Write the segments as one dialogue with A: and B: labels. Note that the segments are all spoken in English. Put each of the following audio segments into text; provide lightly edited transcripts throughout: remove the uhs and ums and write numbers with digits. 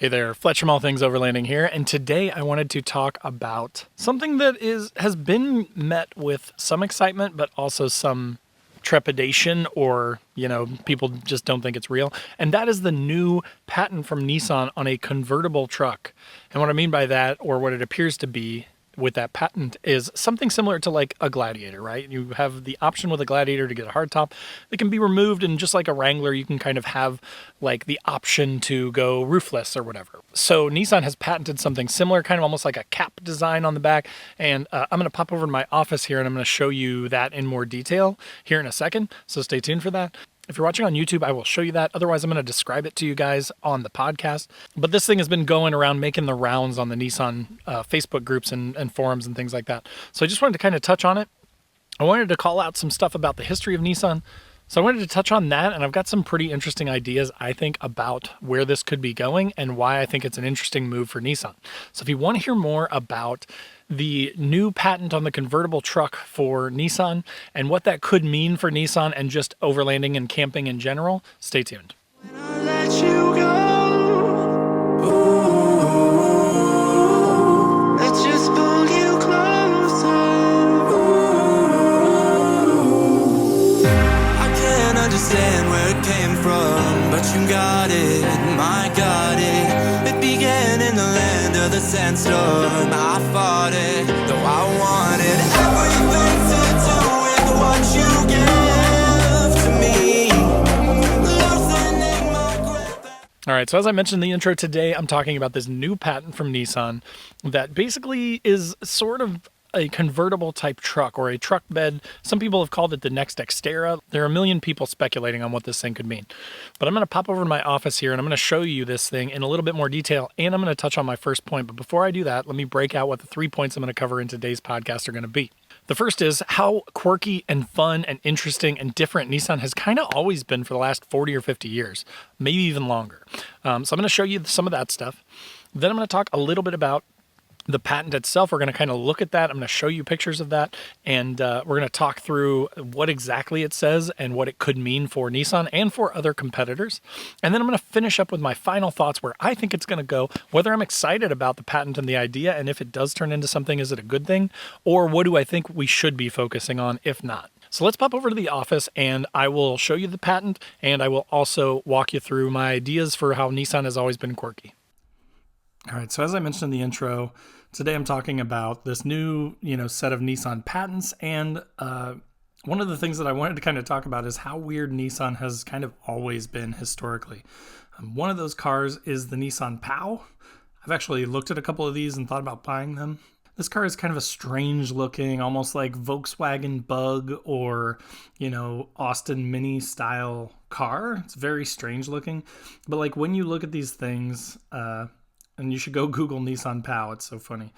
A: Hey there, Fletch from All Things Overlanding here, and today I wanted to talk about something that has been met with some excitement, but also some trepidation, or people just don't think it's real. And that is the new patent from Nissan on a convertible truck. And what I mean by that, or what it appears to be with that patent, is something similar to like a Gladiator, right? You have the option with a Gladiator to get a hardtop that can be removed, and just like a Wrangler, you can kind of have like the option to go roofless or whatever. So Nissan has patented something similar, kind of almost like a cap design on the back, and I'm going to pop over to my office here and I'm going to show you that in more detail here in a second, so stay tuned for that. If you're watching on YouTube, I will show you that. Otherwise, I'm going to describe it to you guys on the podcast. But this thing has been going around, making the rounds on the Nissan Facebook groups and forums and things like that. So I just wanted to kind of touch on it. I wanted to call out some stuff about the history of Nissan. So I wanted to touch on that, and I've got some pretty interesting ideas, I think, about where this could be going and why I think it's an interesting move for Nissan. So if you want to hear more about the new patent on the convertible truck for Nissan and what that could mean for Nissan and just overlanding and camping in general, stay tuned.
B: Understand where it came from, but you got it, my got it. It began in the land of the sandstorm. I fought it, though I wanted everything to do with what you give to me. Loosening my grip.
A: All right, so as I mentioned in the intro today, I'm talking about this new patent from Nissan that basically is sort of a convertible type truck, or a truck bed. Some people have called it the next Xterra. There are a million people speculating on what this thing could mean. But I'm going to pop over to my office here and I'm going to show you this thing in a little bit more detail, and I'm going to touch on my first point. But before I do that, let me break out what the 3 points I'm going to cover in today's podcast are going to be. The first is how quirky and fun and interesting and different Nissan has kind of always been for the last 40 or 50 years, maybe even longer. So I'm going to show you some of that stuff. Then I'm going to talk a little bit about the patent itself. We're going to kind of look at that. I'm going to show you pictures of that, and we're going to talk through what exactly it says and what it could mean for Nissan and for other competitors. And then I'm going to finish up with my final thoughts, where I think it's going to go, whether I'm excited about the patent and the idea, and if it does turn into something, is it a good thing? Or what do I think we should be focusing on if not? So let's pop over to the office and I will show you the patent, and I will also walk you through my ideas for how Nissan has always been quirky. All right, so as I mentioned in the intro, today I'm talking about this new, set of Nissan patents, and one of the things that I wanted to kind of talk about is how weird Nissan has kind of always been historically. One of those cars is the Nissan POW. I've actually looked at a couple of these and thought about buying them. This car is kind of a strange looking, almost like Volkswagen Bug or, Austin Mini style car. It's very strange looking. But like when you look at these things, and you should go Google Nissan POW, it's so funny.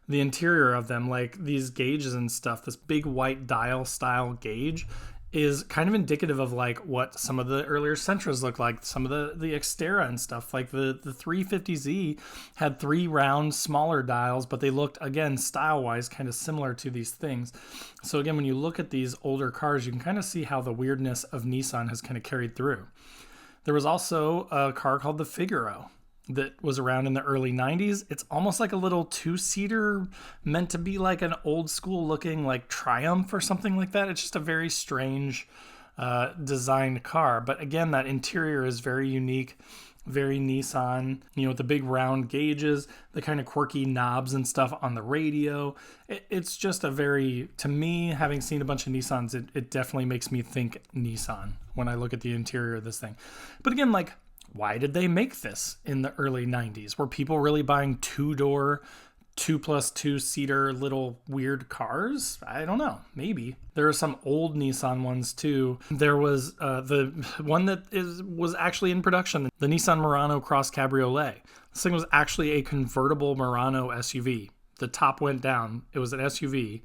A: The interior of them, like these gauges and stuff, this big white dial style gauge is kind of indicative of like what some of the earlier Sentras looked like, some of the Xterra and stuff. Like the 350Z had 3 round, smaller dials, but they looked, again, style-wise, kind of similar to these things. So again, when you look at these older cars, you can kind of see how the weirdness of Nissan has kind of carried through. There was also a car called the Figaro that was around in the early 90s. It's almost like a little 2-seater, meant to be like an old school looking like Triumph or something like that. It's just a very strange designed car. But again, that interior is very unique, very Nissan, with the big round gauges, the kind of quirky knobs and stuff on the radio. It's just a very, to me, having seen a bunch of Nissans, it definitely makes me think Nissan when I look at the interior of this thing. But again, like, why did they make this in the early 90s? Were people really buying 2-door, 2+2-seater little weird cars? I don't know. Maybe. There are some old Nissan ones too. There was the one that was actually in production, the Nissan Murano Cross Cabriolet. This thing was actually a convertible Murano SUV. The top went down. It was an SUV.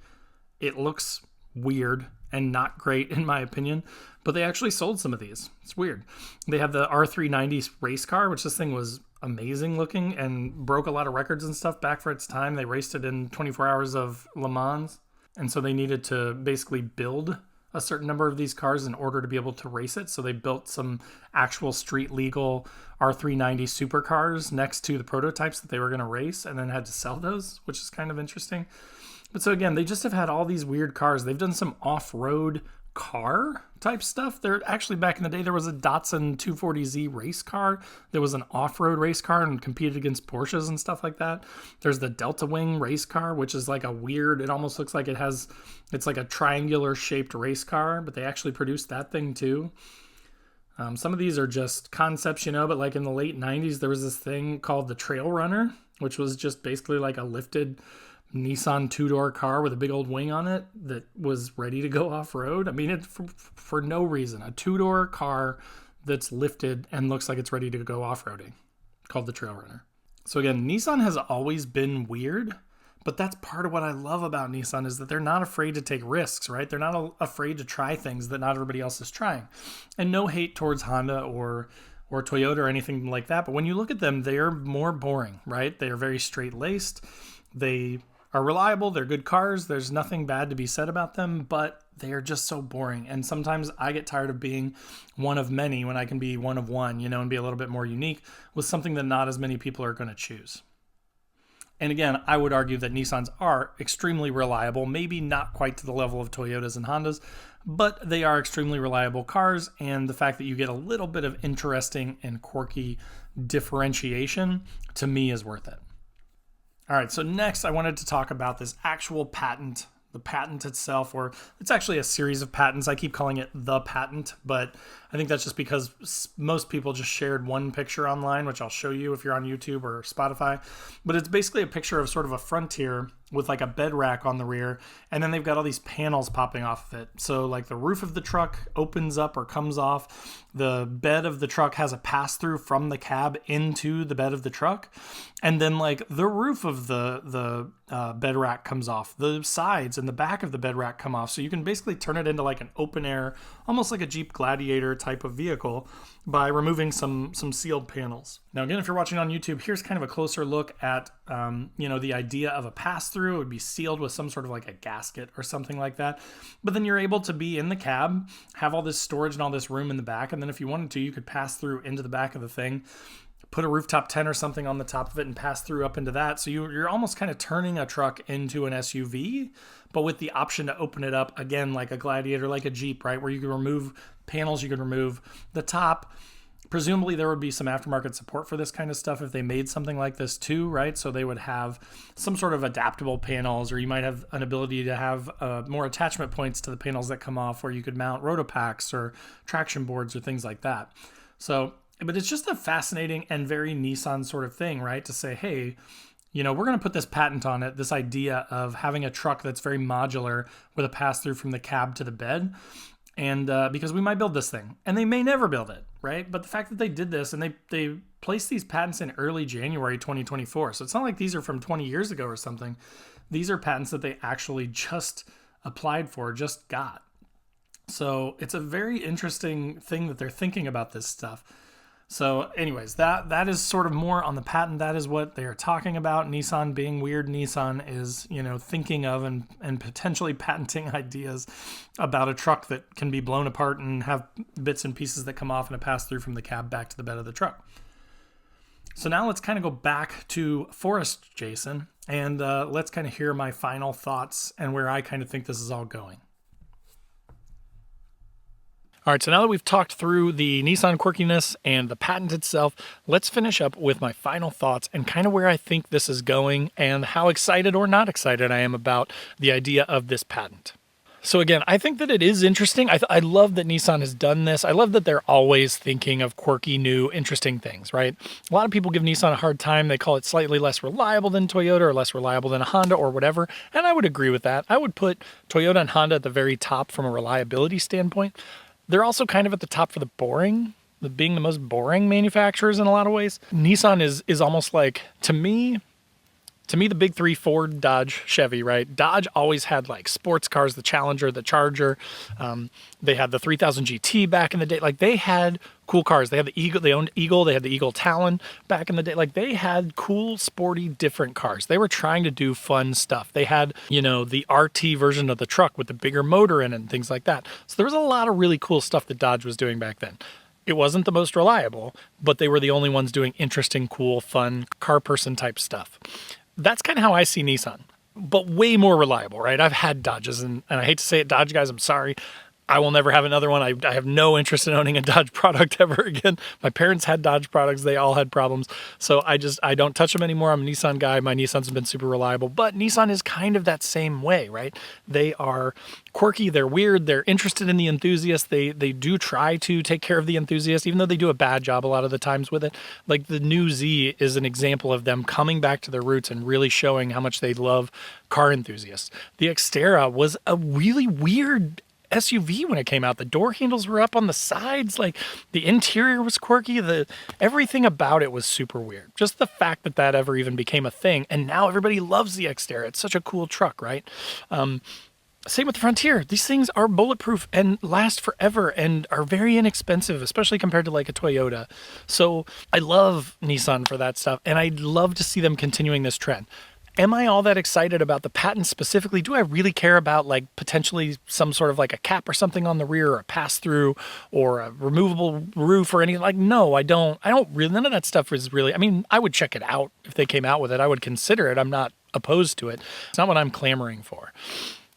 A: It looks weird and not great in my opinion, but they actually sold some of these. It's weird. They have the R390 race car, which this thing was amazing looking and broke a lot of records and stuff back for its time. They raced it in 24 hours of Le Mans, and so they needed to basically build a certain number of these cars in order to be able to race it. So they built some actual street legal R390 supercars next to the prototypes that they were going to race, and then had to sell those, which is kind of interesting. But so again, they just have had all these weird cars. They've done some off-road car type stuff. There actually, back in the day, there was a Datsun 240Z race car. There was an off-road race car and competed against Porsches and stuff like that. There's the Delta Wing race car, which is like a weird, it almost looks like it's like a triangular shaped race car, but they actually produced that thing too. Some of these are just concepts, but like in the late 90s, there was this thing called the Trail Runner, which was just basically like a lifted Nissan two-door car with a big old wing on it that was ready to go off-road. I mean, for no reason. A two-door car that's lifted and looks like it's ready to go off-roading, called the Trail Runner. So again, Nissan has always been weird, but that's part of what I love about Nissan is that they're not afraid to take risks, right? They're not afraid to try things that not everybody else is trying. And no hate towards Honda or Toyota or anything like that, but when you look at them, they are more boring, right? They are very straight-laced. They are reliable. They're good cars. There's nothing bad to be said about them, but they are just so boring. And sometimes I get tired of being one of many when I can be one of one, and be a little bit more unique with something that not as many people are going to choose. And again, I would argue that Nissans are extremely reliable, maybe not quite to the level of Toyotas and Hondas, but they are extremely reliable cars. And the fact that you get a little bit of interesting and quirky differentiation, to me, is worth it. All right, so next I wanted to talk about this actual patent, the patent itself, or it's actually a series of patents. I keep calling it the patent, but I think that's just because most people just shared one picture online, which I'll show you if you're on YouTube or Spotify. But it's basically a picture of sort of a Frontier with like a bed rack on the rear, and then they've got all these panels popping off of it. So like the roof of the truck opens up or comes off. The bed of the truck has a pass-through from the cab into the bed of the truck. And then like the roof of the bed rack comes off. The sides and the back of the bed rack come off. So you can basically turn it into like an open air, almost like a Jeep Gladiator type of vehicle by removing some sealed panels. Now, again, if you're watching on YouTube, here's kind of a closer look at, the idea of a pass-through. It would be sealed with some sort of like a gasket or something like that. But then you're able to be in the cab, have all this storage and all this room in the back. And then if you wanted to, you could pass through into the back of the thing, put a rooftop tent or something on the top of it and pass through up into that. So you're almost kind of turning a truck into an SUV, but with the option to open it up, again, like a Gladiator, like a Jeep, right? Where you can remove panels, you can remove the top. Presumably there would be some aftermarket support for this kind of stuff if they made something like this too, right? So they would have some sort of adaptable panels, or you might have an ability to have more attachment points to the panels that come off, where you could mount rotopacks or traction boards or things like that. So, but it's just a fascinating and very Nissan sort of thing, right? To say, hey, we're going to put this patent on it, this idea of having a truck that's very modular with a pass-through from the cab to the bed. And because we might build this thing, and they may never build it, right? But the fact that they did this, and they placed these patents in early January 2024. So it's not like these are from 20 years ago or something. These are patents that they actually just applied for, just got. So it's a very interesting thing that they're thinking about this stuff. So anyways, that is sort of more on the patent. That is what they are talking about. Nissan being weird. Nissan is, thinking of and potentially patenting ideas about a truck that can be blown apart and have bits and pieces that come off and a pass through from the cab back to the bed of the truck. So now let's kind of go back to Forest Jason, and let's kind of hear my final thoughts and where I kind of think this is all going. All right, so now that we've talked through the Nissan quirkiness and the patent itself, let's finish up with my final thoughts and kind of where I think this is going and how excited or not excited I am about the idea of this patent. So again, I think that it is interesting. I love that Nissan has done this. I love that they're always thinking of quirky, new, interesting things, right? A lot of people give Nissan a hard time. They call it slightly less reliable than Toyota or less reliable than a Honda or whatever, and I would agree with that. I would put Toyota and Honda at the very top from a reliability standpoint. They're also kind of at the top for being the most boring manufacturers in a lot of ways. Nissan is almost like, to me, To me, the big three, Ford, Dodge, Chevy, right? Dodge always had like sports cars, the Challenger, the Charger. They had the 3000 GT back in the day. Like they had cool cars. They had the Eagle, they owned Eagle, they had the Eagle Talon back in the day. Like they had cool, sporty, different cars. They were trying to do fun stuff. They had, you know, the RT version of the truck with the bigger motor in it and things like that. So there was a lot of really cool stuff that Dodge was doing back then. It wasn't the most reliable, but they were the only ones doing interesting, cool, fun, car person type stuff. That's kind of how I see Nissan, but way more reliable, right? I've had Dodges, and I hate to say it, Dodge guys, I'm sorry. I will never have another one. I have no interest in owning a Dodge product ever again. My parents had Dodge products. They all had problems. So I don't touch them anymore. I'm a Nissan guy. My Nissans have been super reliable, but Nissan is kind of that same way, right? They are quirky. They're weird. They're interested in the enthusiast. They do try to take care of the enthusiast, even though they do a bad job a lot of the times with it. Like the new Z is an example of them coming back to their roots and really showing how much they love car enthusiasts. The Xterra was a really weird SUV when it came out. The door handles were up on the sides, like the interior was quirky, everything about it was super weird. Just the fact that that ever even became a thing, and now everybody loves the Xterra. It's such a cool truck, right? Same with the Frontier. These things are bulletproof and last forever and are very inexpensive, especially compared to like a Toyota. So I love Nissan for that stuff, and I'd love to see them continuing this trend. Am I all that excited about the patents specifically? Do I really care about like potentially some sort of like a cap or something on the rear, or a pass-through, or a removable roof or anything? Like, no, I don't really, none of that stuff is really, I mean, I would check it out if they came out with it. I would consider it. I'm not opposed to it. It's not what I'm clamoring for.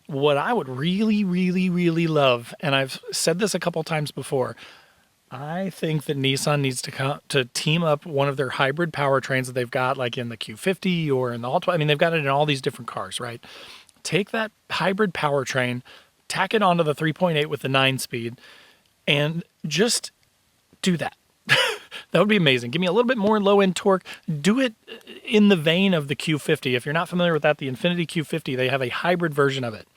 A: What I would really, really, really love, and I've said this a couple times before, I think that Nissan needs to team up one of their hybrid powertrains that they've got, like in the Q50 or in the Altima. I mean, they've got it in all these different cars, right? Take that hybrid powertrain, tack it onto the 3.8 with the 9-speed, and just do that. That would be amazing. Give me a little bit more low-end torque. Do it in the vein of the Q50. If you're not familiar with that, the Infiniti Q50, they have a hybrid version of it.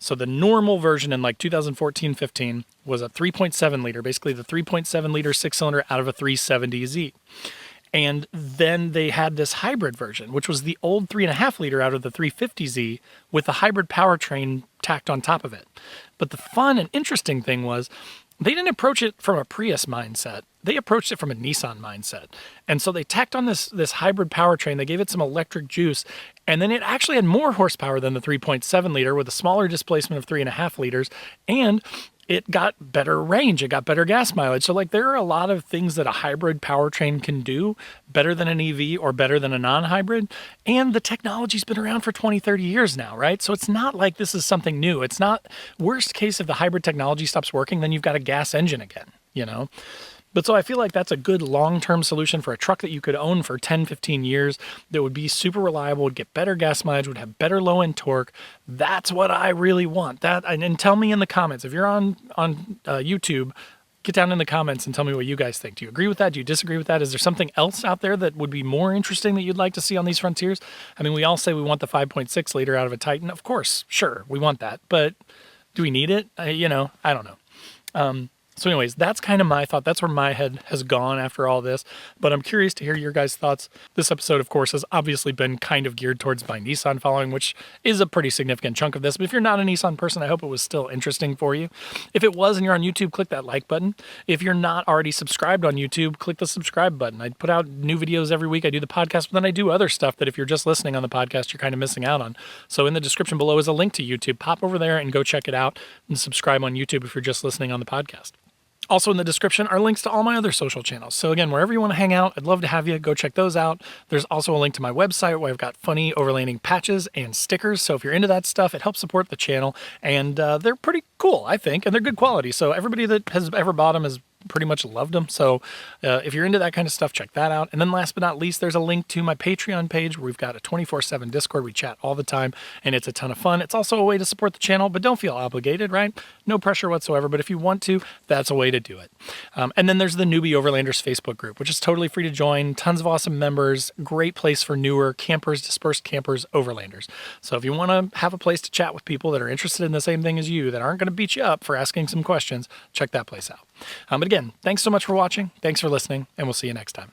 A: So the normal version in like 2014-15 was a 3.7 liter, basically the 3.7 liter six-cylinder out of a 370Z. And then they had this hybrid version, which was the old 3.5 liter out of the 350Z with the hybrid powertrain tacked on top of it. But the fun and interesting thing was they didn't approach it from a Prius mindset. They approached it from a Nissan mindset. And so they tacked on this hybrid powertrain. They gave it some electric juice. And then it actually had more horsepower than the 3.7 liter with a smaller displacement of 3.5 liters. And it got better range. It got better gas mileage. So like there are a lot of things that a hybrid powertrain can do better than an EV or better than a non-hybrid. And the technology's been around for 20, 30 years now, right? So it's not like this is something new. It's not worst case if the hybrid technology stops working, then you've got a gas engine again, you know? But so I feel like that's a good long-term solution for a truck that you could own for 10, 15 years that would be super reliable, would get better gas mileage, would have better low-end torque. That's what I really want. And tell me in the comments, if you're on YouTube, get down in the comments and tell me what you guys think. Do you agree with that? Do you disagree with that? Is there something else out there that would be more interesting that you'd like to see on these Frontiers? I mean, we all say we want the 5.6 liter out of a Titan. Of course, sure, we want that. But do we need it? I don't know. So anyways, that's kind of my thought. That's where my head has gone after all this. But I'm curious to hear your guys' thoughts. This episode, of course, has obviously been kind of geared towards my Nissan following, which is a pretty significant chunk of this. But if you're not a Nissan person, I hope it was still interesting for you. If it was and you're on YouTube, click that like button. If you're not already subscribed on YouTube, click the subscribe button. I put out new videos every week. I do the podcast, but then I do other stuff that if you're just listening on the podcast, you're kind of missing out on. So in the description below is a link to YouTube. Pop over there and go check it out and subscribe on YouTube if you're just listening on the podcast. Also in the description are links to all my other social channels. So again, wherever you want to hang out, I'd love to have you. Go check those out. There's also a link to my website where I've got funny overlanding patches and stickers. So if you're into that stuff, it helps support the channel. And they're pretty cool, I think, and they're good quality. So everybody that has ever bought them has pretty much loved them. So if you're into that kind of stuff, check that out. And then last but not least, there's a link to my Patreon page where we've got a 24/7 Discord. We chat all the time and it's a ton of fun. It's also a way to support the channel, but don't feel obligated, right? No pressure whatsoever. But if you want to, that's a way to do it. And then there's the Newbie Overlanders Facebook group, which is totally free to join. Tons of awesome members. Great place for newer campers, dispersed campers, overlanders. So if you want to have a place to chat with people that are interested in the same thing as you, that aren't going to beat you up for asking some questions, check that place out. But again, thanks so much for watching. Thanks for listening, and we'll see you next time.